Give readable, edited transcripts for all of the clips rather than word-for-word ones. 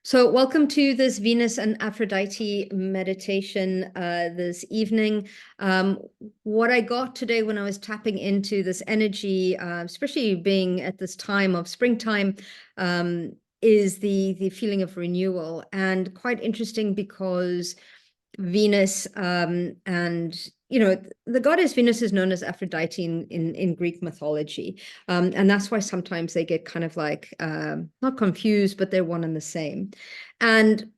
So welcome to this Venus and Aphrodite meditation this evening. What I got today when I was tapping into this energy, especially being at this time of springtime, is the feeling of renewal. And quite interesting because Venus and the goddess Venus is known as Aphrodite in Greek mythology, and that's why sometimes they get kind of like not confused, but they're one and the same. And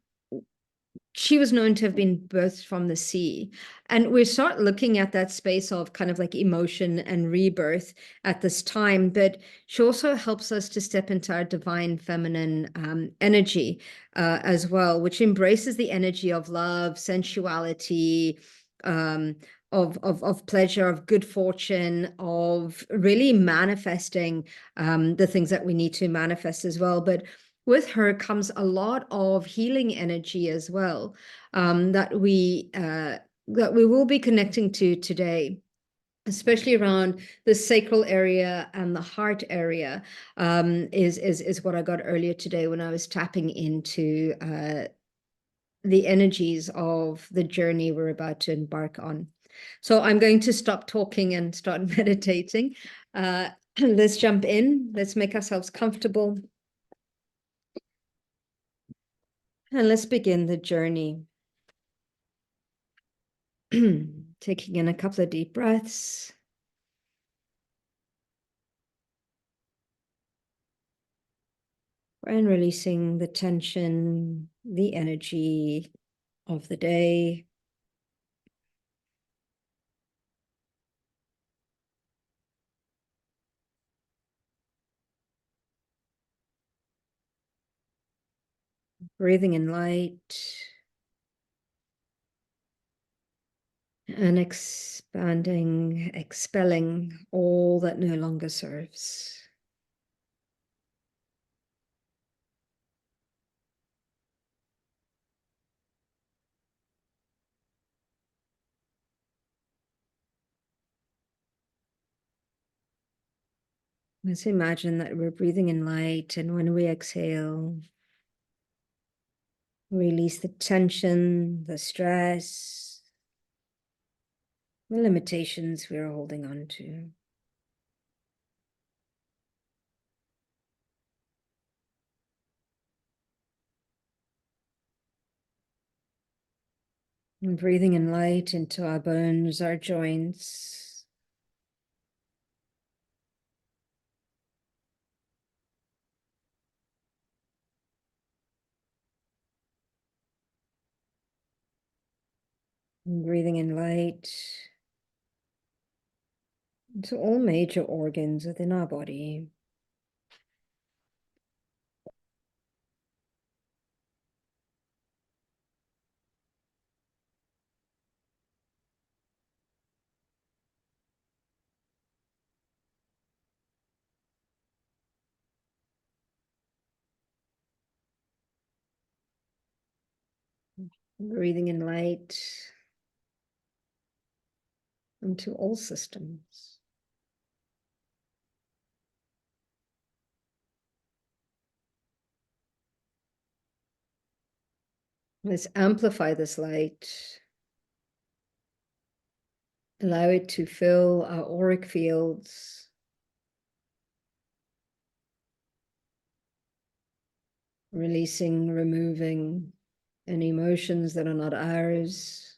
she was known to have been birthed from the sea. And we start looking at that space of kind of like emotion and rebirth at this time. But she also helps us to step into our divine feminine energy as well, which embraces the energy of love, sensuality, of pleasure, of good fortune, of really manifesting the things that we need to manifest as well. But with her comes a lot of healing energy as well, that we will be connecting to today, especially around the sacral area and the heart area, is what I got earlier today when I was tapping into the energies of the journey we're about to embark on. So I'm going to stop talking and start meditating. Let's jump in. Let's make ourselves comfortable. And let's begin the journey. Taking in a couple of deep breaths. And releasing the tension, the energy of the day. Breathing in light. And expanding, expelling all that no longer serves. Let's imagine that we're breathing in light, and when we exhale, release the tension, the stress, the limitations we're holding on to. And breathing in light into our bones, our joints. And breathing in light into all major organs within our body. Breathing in light into all systems. Let's amplify this light. Allow it to fill our auric fields. Releasing, removing any emotions that are not ours.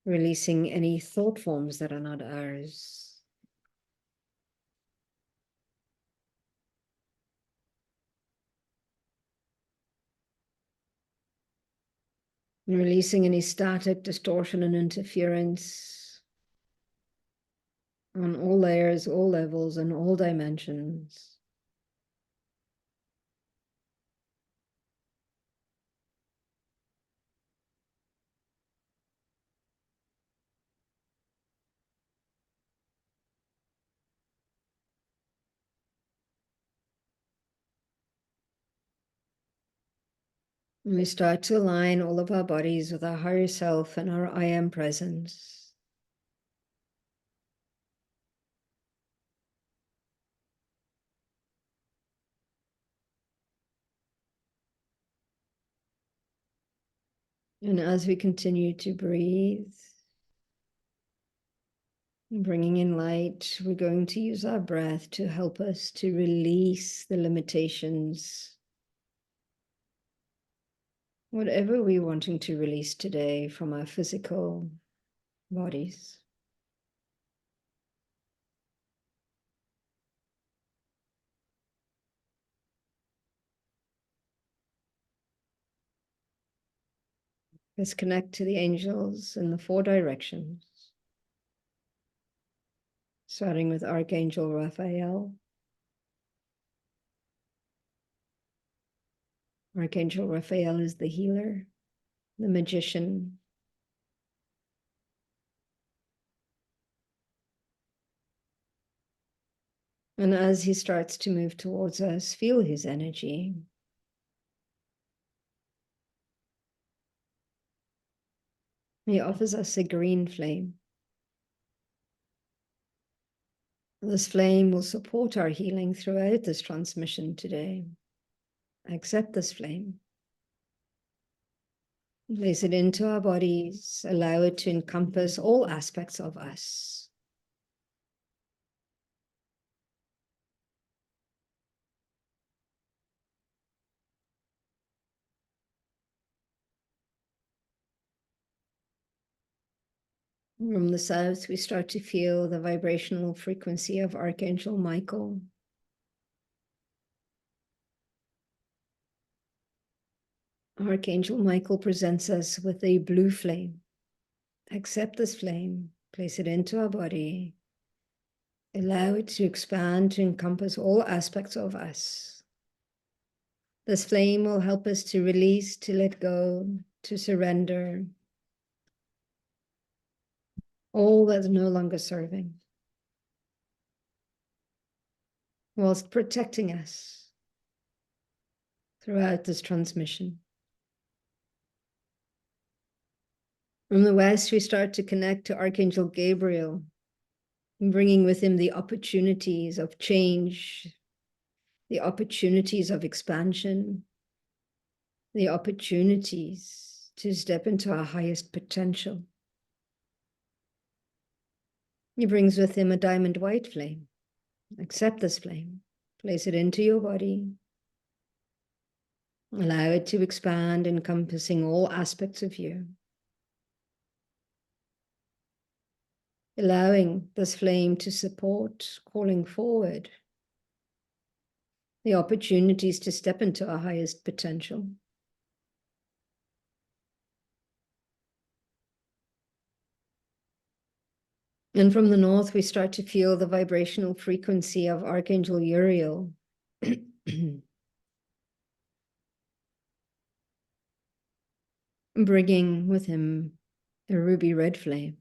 Releasing any thought forms that are not ours. And releasing any static, distortion, and interference on all layers, all levels, and all dimensions. And we start to align all of our bodies with our higher self and our I am presence. And as we continue to breathe, bringing in light, we're going to use our breath to help us to release the limitations. Whatever we're wanting to release today from our physical bodies. Let's connect to the angels in the 4 directions, starting with Archangel Raphael. Archangel Raphael is the healer, the magician. And as he starts to move towards us, feel his energy. He offers us a green flame. This flame will support our healing throughout this transmission today. Accept this flame. Place it into our bodies. Allow it to encompass all aspects of us. From the south, we start to feel the vibrational frequency of Archangel Michael. Archangel Michael presents us with a blue flame. Accept this flame, place it into our body. Allow it to expand to encompass all aspects of us. This flame will help us to release, to let go, to surrender all that's no longer serving, whilst protecting us throughout this transmission. From the west, we start to connect to Archangel Gabriel, bringing with him the opportunities of change, the opportunities of expansion, the opportunities to step into our highest potential. He brings with him a diamond white flame. Accept this flame. Place it into your body. Allow it to expand, encompassing all aspects of you. Allowing this flame to support, calling forward the opportunities to step into our highest potential. And from the north, we start to feel the vibrational frequency of Archangel Uriel. Bringing with him a ruby red flame.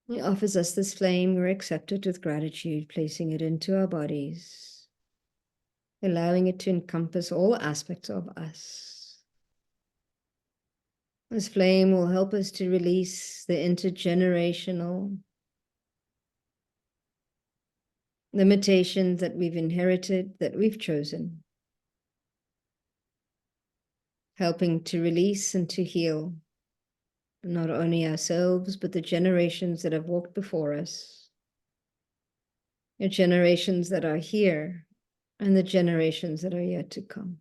He offers us this flame. We accept it with gratitude, placing it into our bodies, allowing it to encompass all aspects of us. This flame will help us to release the intergenerational limitations that we've inherited, that we've chosen, helping to release and to heal not only ourselves, but the generations that have walked before us, the generations that are here, and the generations that are yet to come.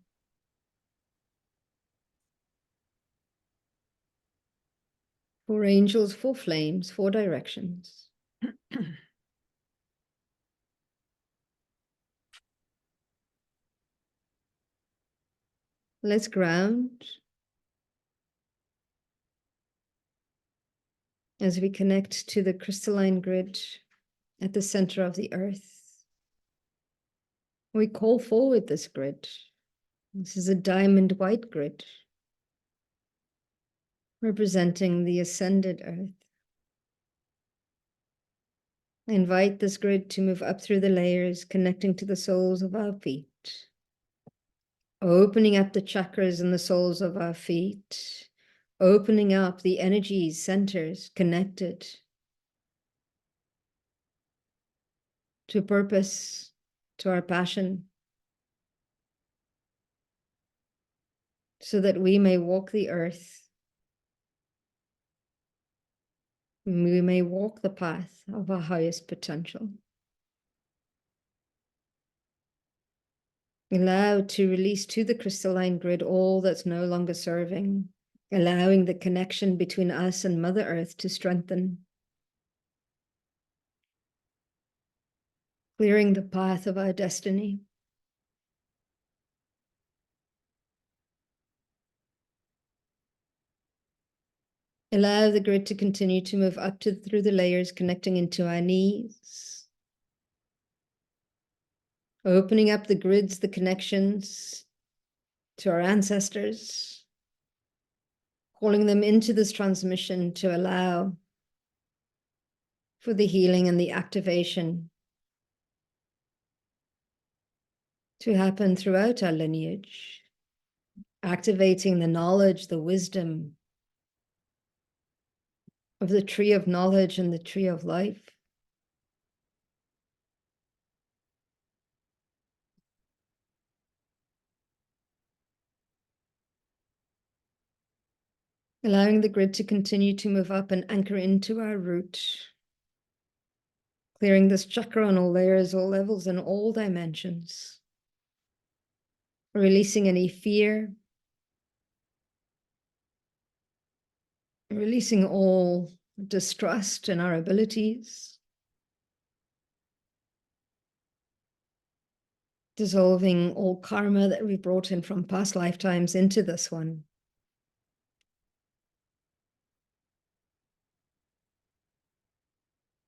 Four angels, 4 flames, 4 directions. Let's ground as we connect to the crystalline grid at the center of the earth. We call forward this grid. This is a diamond white grid, representing the ascended earth. I invite this grid to move up through the layers, connecting to the soles of our feet, opening up the chakras in the soles of our feet, opening up the energy centers connected to purpose, to our passion, so that we may walk the earth. We may walk the path of our highest potential. Allow to release to the crystalline grid all that's no longer serving, allowing the connection between us and Mother Earth to strengthen, clearing the path of our destiny. Allow the grid to continue to move up through the layers, connecting into our knees, opening up the grids, the connections to our ancestors, calling them into this transmission to allow for the healing and the activation to happen throughout our lineage, activating the knowledge, the wisdom of the tree of knowledge and the tree of life. Allowing the grid to continue to move up and anchor into our root, clearing this chakra on all layers, all levels, and all dimensions. Releasing any fear, releasing all distrust in our abilities, dissolving all karma that we brought in from past lifetimes into this one.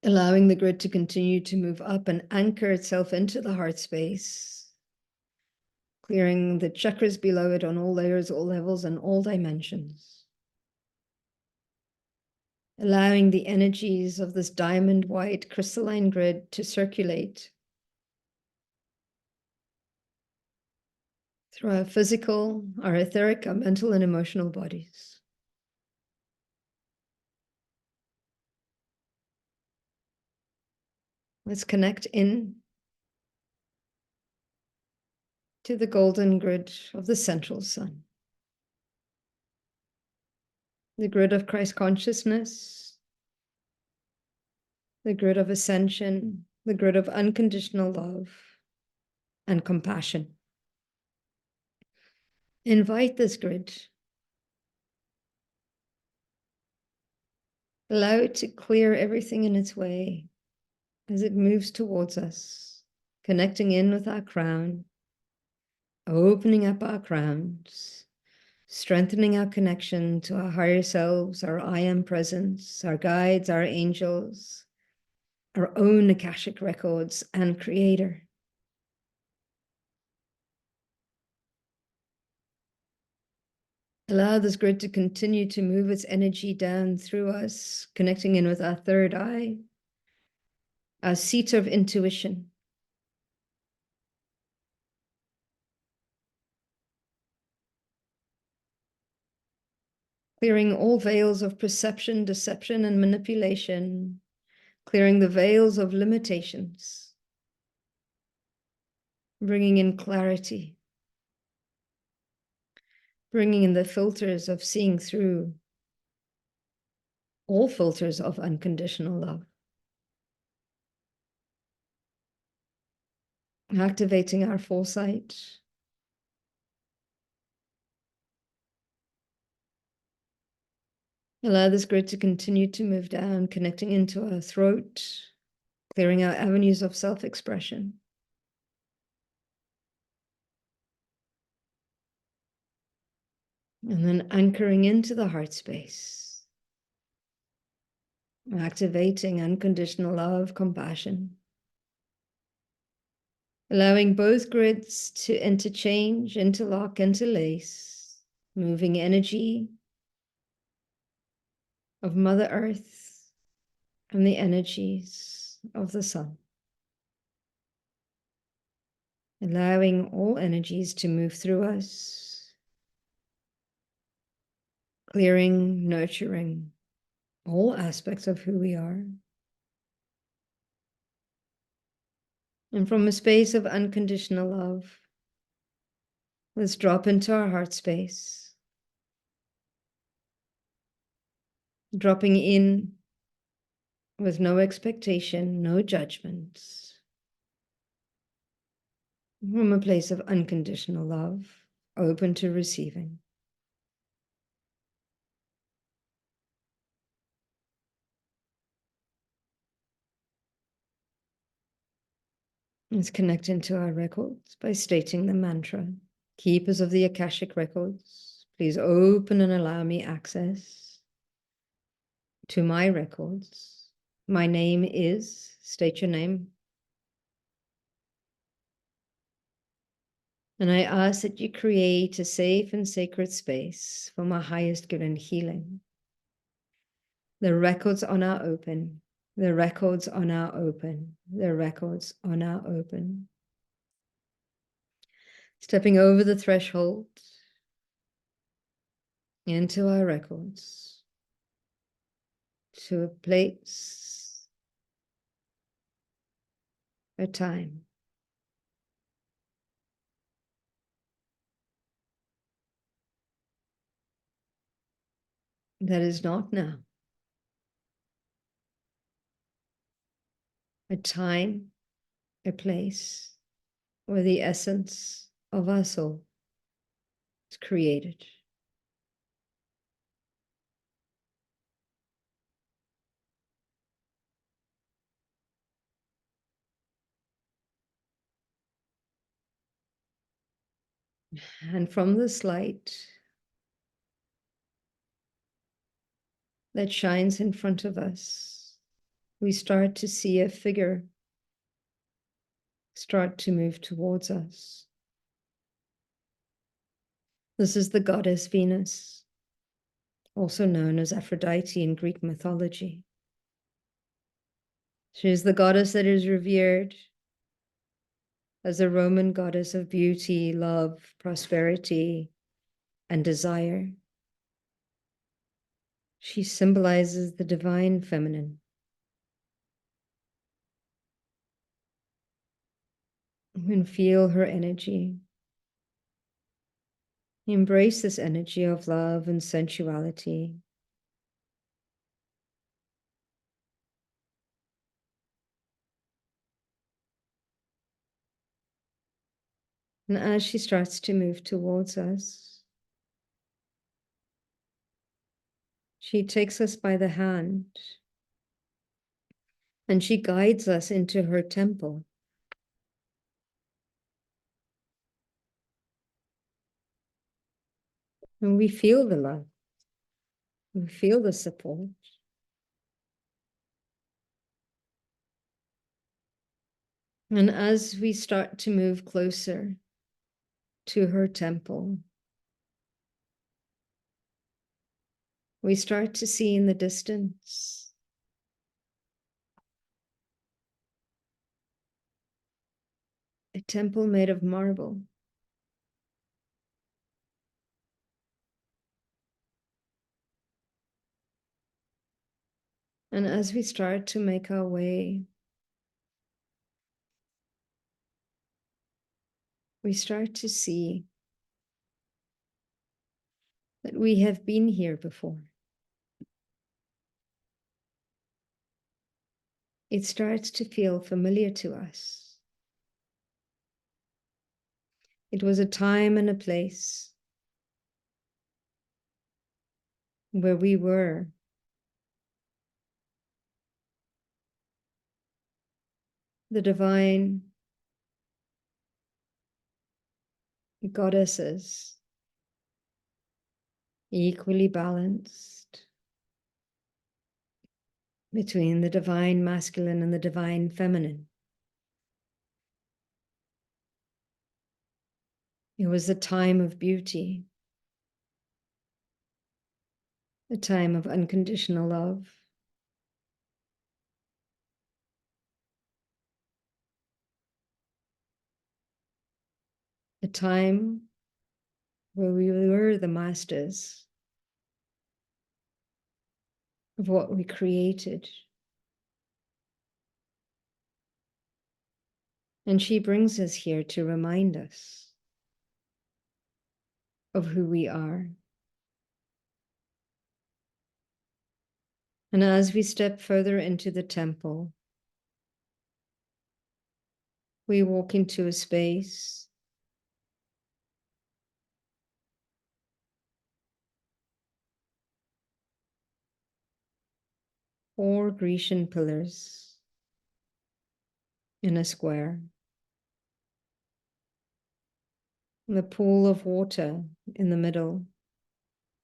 Allowing the grid to continue to move up and anchor itself into the heart space, clearing the chakras below it on all layers, all levels, and all dimensions. Allowing the energies of this diamond white crystalline grid to circulate through our physical, our etheric, our mental, and emotional bodies. Let's connect in to the golden grid of the central sun, the grid of Christ consciousness, the grid of ascension, the grid of unconditional love and compassion. Invite this grid. Allow it to clear everything in its way as it moves towards us, connecting in with our crown, opening up our crowns, strengthening our connection to our higher selves, our I am presence, our guides, our angels, our own Akashic Records and Creator. Allow this grid to continue to move its energy down through us, connecting in with our third eye, our seat of intuition. Clearing all veils of perception, deception, and manipulation, clearing the veils of limitations, bringing in clarity, bringing in the filters of seeing through all filters of unconditional love. Activating our foresight. Allow this grid to continue to move down, connecting into our throat, clearing our avenues of self-expression. And then anchoring into the heart space, activating unconditional love, compassion. Allowing both grids to interchange, interlock, interlace, moving energy of Mother Earth and the energies of the sun. Allowing all energies to move through us, clearing, nurturing all aspects of who we are. And from a space of unconditional love, let's drop into our heart space, dropping in with no expectation, no judgments, from a place of unconditional love, open to receiving. Let's connect into our records by stating the mantra. Keepers of the Akashic Records, please open and allow me access to my records. My name is, state your name. And I ask that you create a safe and sacred space for my highest good and healing. The records are now open. The records are now open. The records are now open. Stepping over the threshold into our records, to a place, a time that is not now. A time, a place where the essence of our soul is created. And from this light that shines in front of us, we start to see a figure start to move towards us. This is the goddess Venus, also known as Aphrodite in Greek mythology. She is the goddess that is revered as a Roman goddess of beauty, love, prosperity, and desire. She symbolizes the divine feminine. You can feel her energy. Embrace this energy of love and sensuality. And as she starts to move towards us, she takes us by the hand and she guides us into her temple. And we feel the love. We feel the support. And as we start to move closer to her temple, we start to see in the distance a temple made of marble. And as we start to make our way, we start to see that we have been here before. It starts to feel familiar to us. It was a time and a place where we were the divine goddesses, equally balanced between the divine masculine and the divine feminine. It was a time of beauty, a time of unconditional love, a time where we were the masters of what we created. And she brings us here to remind us of who we are. And as we step further into the temple, we walk into a space four Grecian pillars in a square. The pool of water in the middle,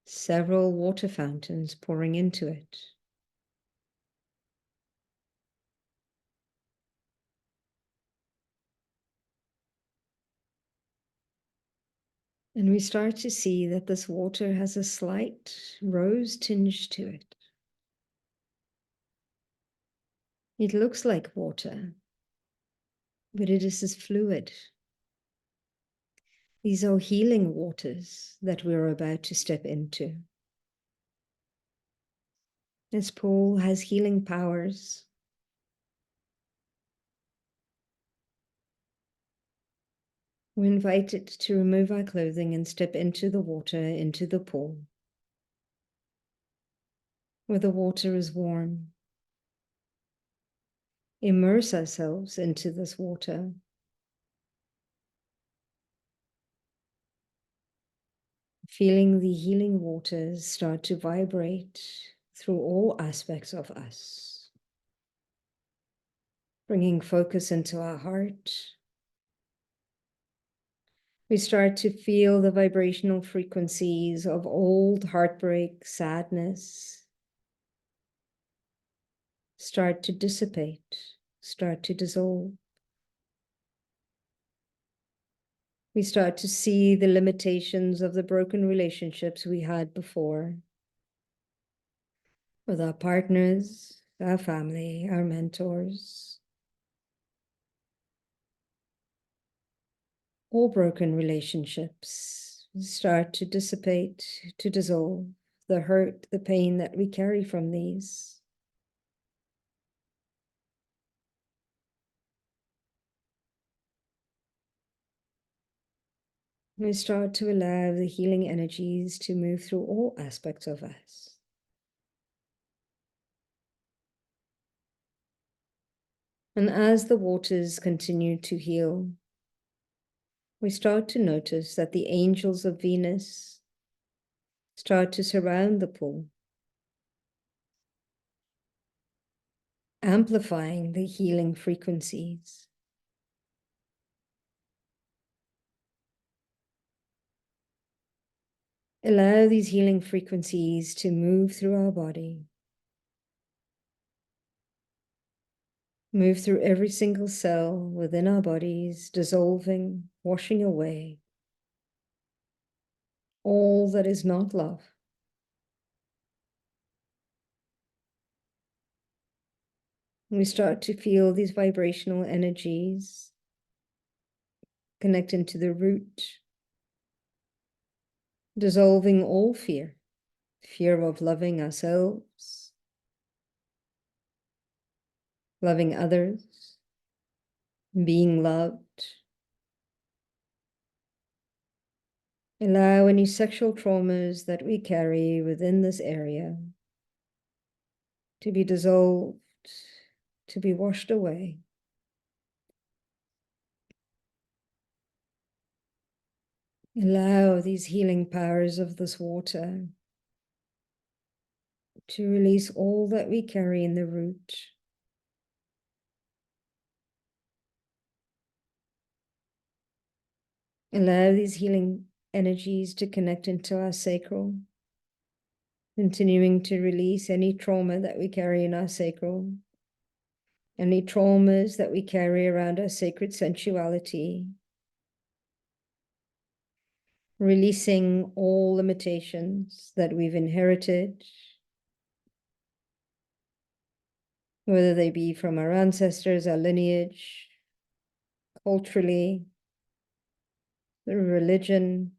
several water fountains pouring into it. And we start to see that this water has a slight rose tinge to it. It looks like water, but it is this fluid. These are healing waters that we're about to step into. This pool has healing powers. We're invited to remove our clothing and step into the water, into the pool, where the water is warm. Immerse ourselves into this water. Feeling the healing waters start to vibrate through all aspects of us, bringing focus into our heart. We start to feel the vibrational frequencies of old heartbreak, sadness, start to dissipate, start to dissolve. We start to see the limitations of the broken relationships we had before with our partners, our family, our mentors. All broken relationships start to dissipate, to dissolve, the hurt, the pain that we carry from these. We start to allow the healing energies to move through all aspects of us. And as the waters continue to heal, we start to notice that the angels of Venus start to surround the pool, amplifying the healing frequencies. Allow these healing frequencies to move through our body, move through every single cell within our bodies, dissolving, washing away all that is not love. We start to feel these vibrational energies connect into the root, dissolving all fear, fear of loving ourselves, loving others, being loved. Allow any sexual traumas that we carry within this area to be dissolved, to be washed away. Allow these healing powers of this water to release all that we carry in the root. Allow these healing energies to connect into our sacral, continuing to release any trauma that we carry in our sacral, any traumas that we carry around our sacred sensuality, releasing all limitations that we've inherited, whether they be from our ancestors, our lineage, culturally, the religion.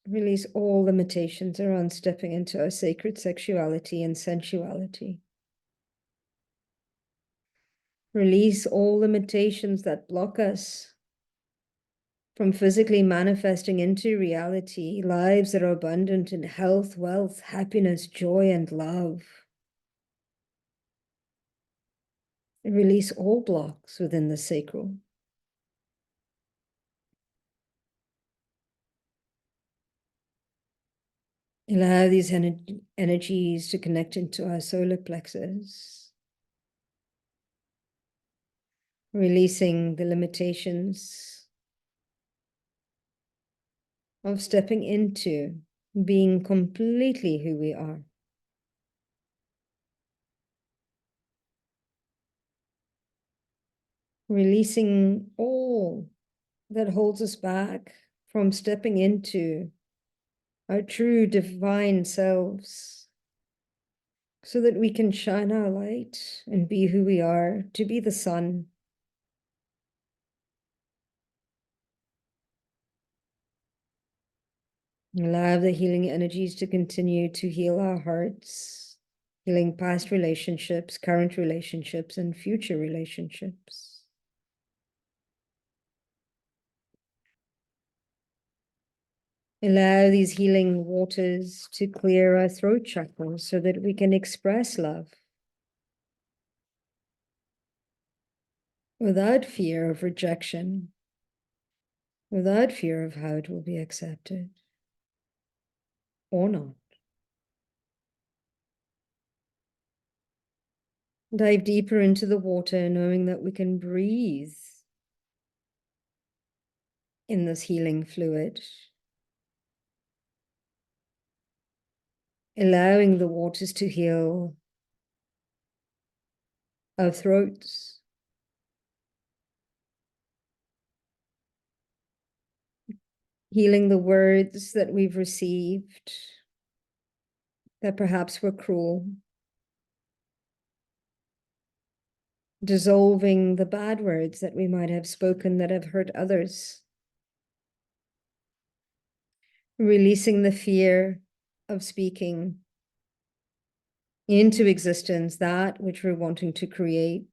Release all limitations around stepping into our sacred sexuality and sensuality. Release all limitations that block us from physically manifesting into reality lives that are abundant in health, wealth, happiness, joy, and love. Release all blocks within the sacral. Allow these energies to connect into our solar plexus, releasing the limitations of stepping into being completely who we are. Releasing all that holds us back from stepping into our true divine selves, so that we can shine our light and be who we are, to be the sun. Allow the healing energies to continue to heal our hearts, healing past relationships, current relationships, and future relationships. Allow these healing waters to clear our throat chakra so that we can express love without fear of rejection, without fear of how it will be accepted or not. Dive deeper into the water, knowing that we can breathe in this healing fluid, allowing the waters to heal our throats, healing the words that we've received that perhaps were cruel, dissolving the bad words that we might have spoken that have hurt others, releasing the fear of speaking into existence that which we're wanting to create.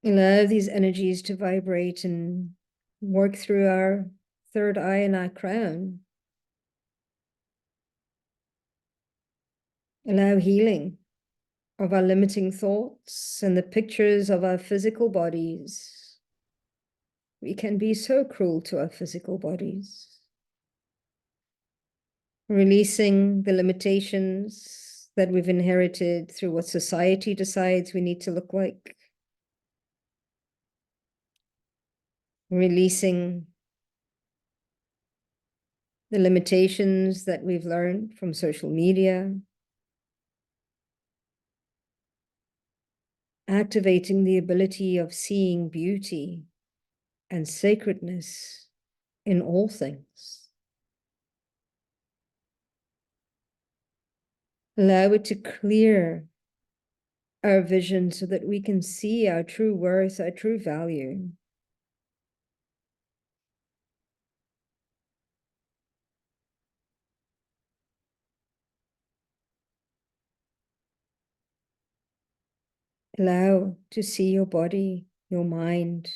Allow these energies to vibrate and work through our third eye and our crown. Allow healing of our limiting thoughts and the pictures of our physical bodies. We can be so cruel to our physical bodies. Releasing the limitations that we've inherited through what society decides we need to look like. Releasing the limitations that we've learned from social media. Activating the ability of seeing beauty and sacredness in all things. Allow it to clear our vision so that we can see our true worth, our true value. Allow to see your body, your mind,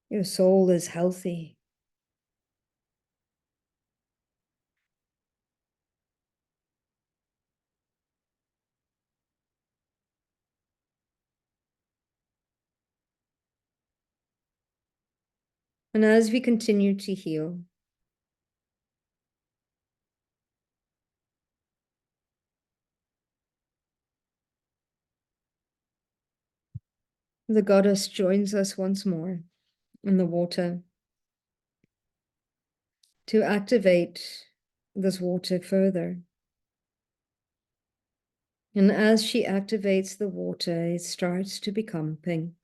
your soul is healthy. And as we continue to heal, the goddess joins us once more in the water to activate this water further. And as she activates the water, it starts to become pink.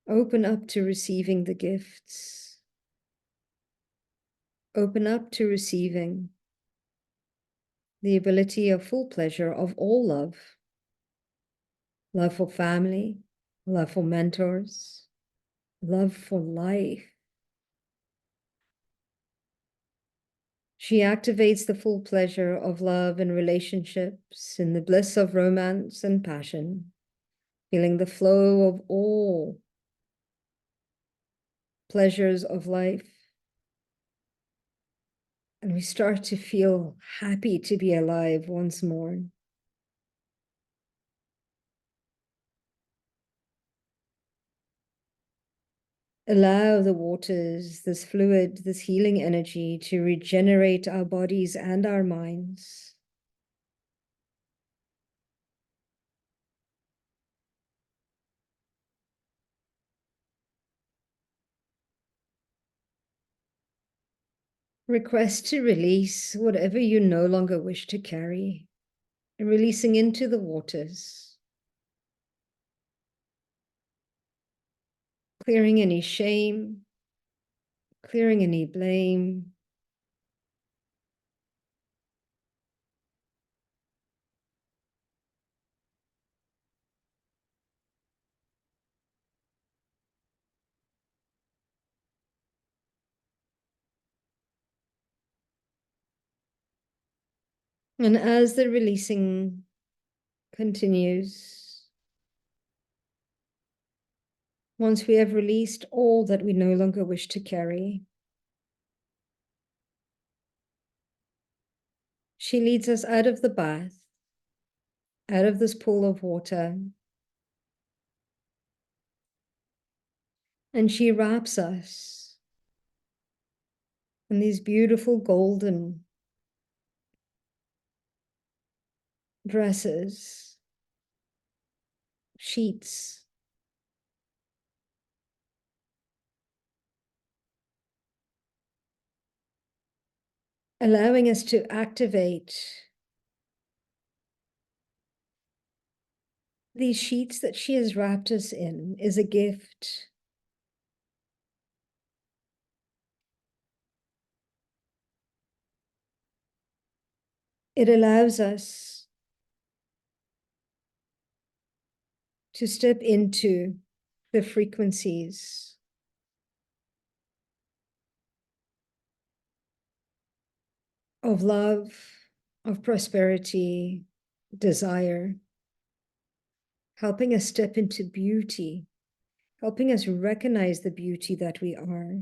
Open up to receiving the gifts. Open up to receiving the ability of full pleasure of all love. Love for family, love for mentors, love for life. She activates the full pleasure of love and relationships in the bliss of romance and passion. feeling the flow of all pleasures of life. And we start to feel happy to be alive once more. Allow the waters, this fluid, this healing energy to regenerate our bodies and our minds. Request to release whatever you no longer wish to carry, releasing into the waters, clearing any shame, clearing any blame. And as the releasing continues, once we have released all that we no longer wish to carry, she leads us out of the bath, out of this pool of water, and she wraps us in these beautiful golden dresses, sheets, allowing us to activate these sheets that she has wrapped us in is a gift. It allows us to step into the frequencies of love, of prosperity, desire, helping us step into beauty, helping us recognize the beauty that we are.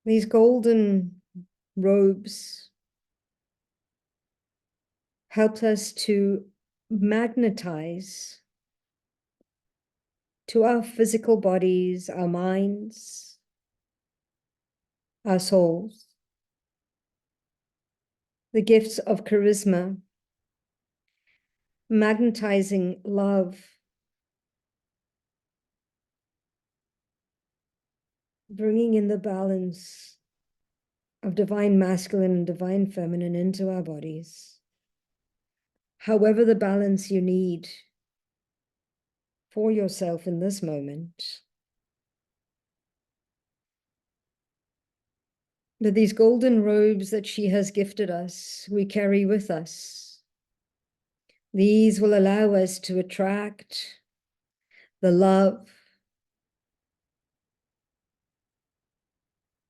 These golden robes helped us to magnetize to our physical bodies, our minds, our souls, the gifts of charisma, magnetizing love, bringing in the balance of divine masculine and divine feminine into our bodies. However, the balance you need for yourself in this moment. That these golden robes that she has gifted us, we carry with us. These will allow us to attract the love,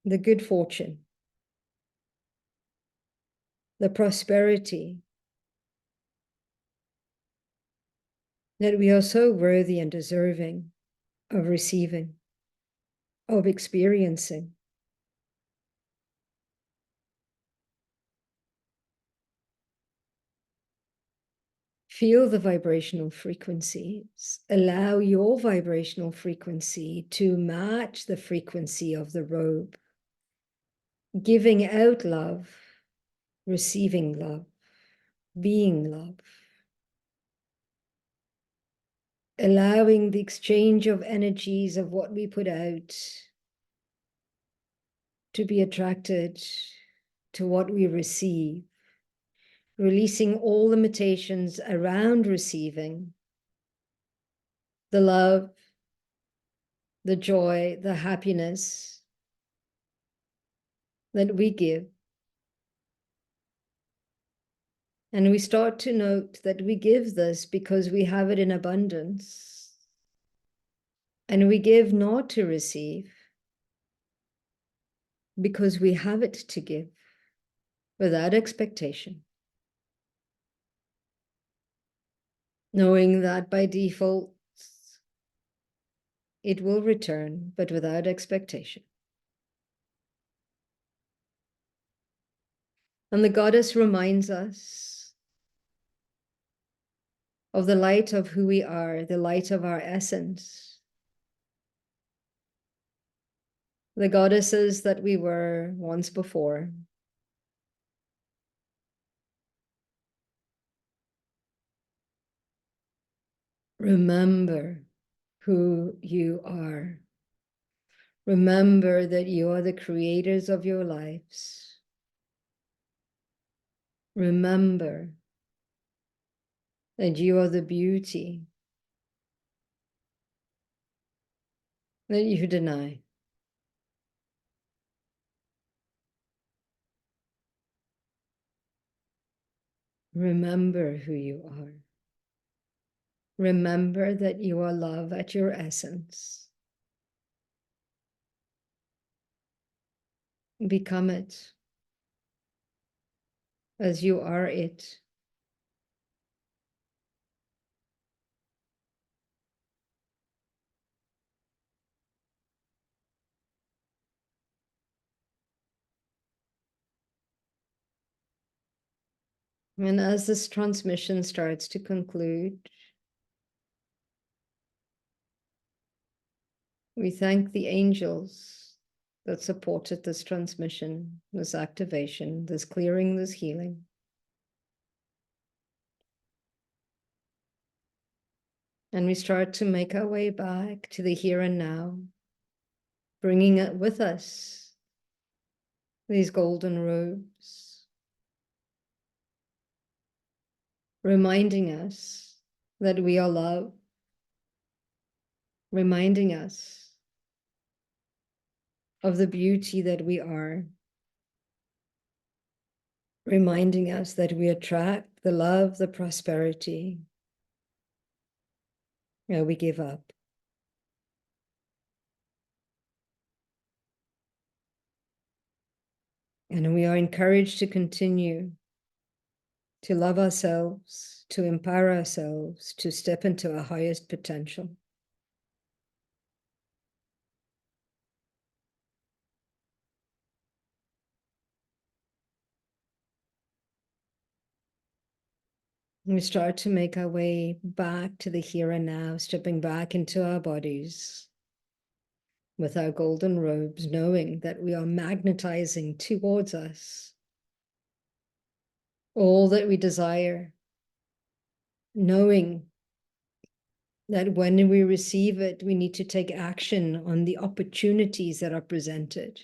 the good fortune, the prosperity that we are so worthy and deserving of receiving, of experiencing. Feel the vibrational frequencies. Allow your vibrational frequency to match the frequency of the robe. Giving out love, receiving love, being love. Allowing the exchange of energies of what we put out to be attracted to what we receive. Releasing all limitations around receiving the love, the joy, the happiness that we give. And we start to note that we give this because we have it in abundance. And we give not to receive because we have it to give. without expectation, knowing that by default it will return, but without expectation. And the goddess reminds us of the light of who we are, the light of our essence, the goddesses that we were once before. Remember who you are. Remember that you are the creators of your lives. Remember that you are the beauty that you deny. Remember who you are. Remember that you are love at your essence. Become it as you are it. And as this transmission starts to conclude, we thank the angels that supported this transmission, this activation, this clearing, this healing. And we start to make our way back to the here and now, bringing it with us, these golden robes, reminding us that we are love, reminding us of the beauty that we are, reminding us that we attract the love, the prosperity that we give up. And we are encouraged to continue to love ourselves, to empower ourselves, to step into our highest potential. We start to make our way back to the here and now, stepping back into our bodies with our golden robes, knowing that we are magnetizing towards us all that we desire, knowing that when we receive it, we need to take action on the opportunities that are presented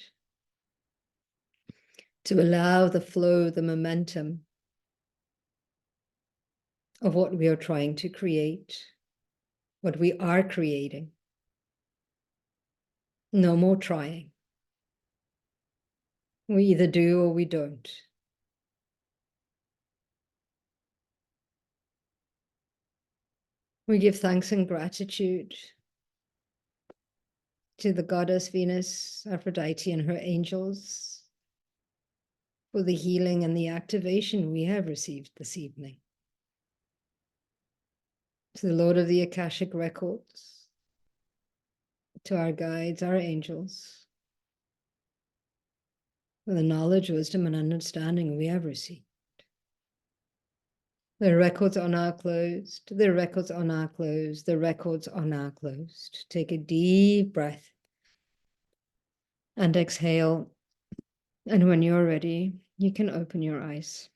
to allow the flow, the momentum of what we are trying to create, what we are creating. No more trying. We either do or we don't. We give thanks and gratitude to the goddess Venus, Aphrodite, and her angels for the healing and the activation we have received this evening. To the Lord of the Akashic Records, to our guides, our angels, for the knowledge, wisdom, and understanding we have received. The records are now closed. The records are now closed. The records are now closed. Take a deep breath and exhale. And when you're ready, you can open your eyes.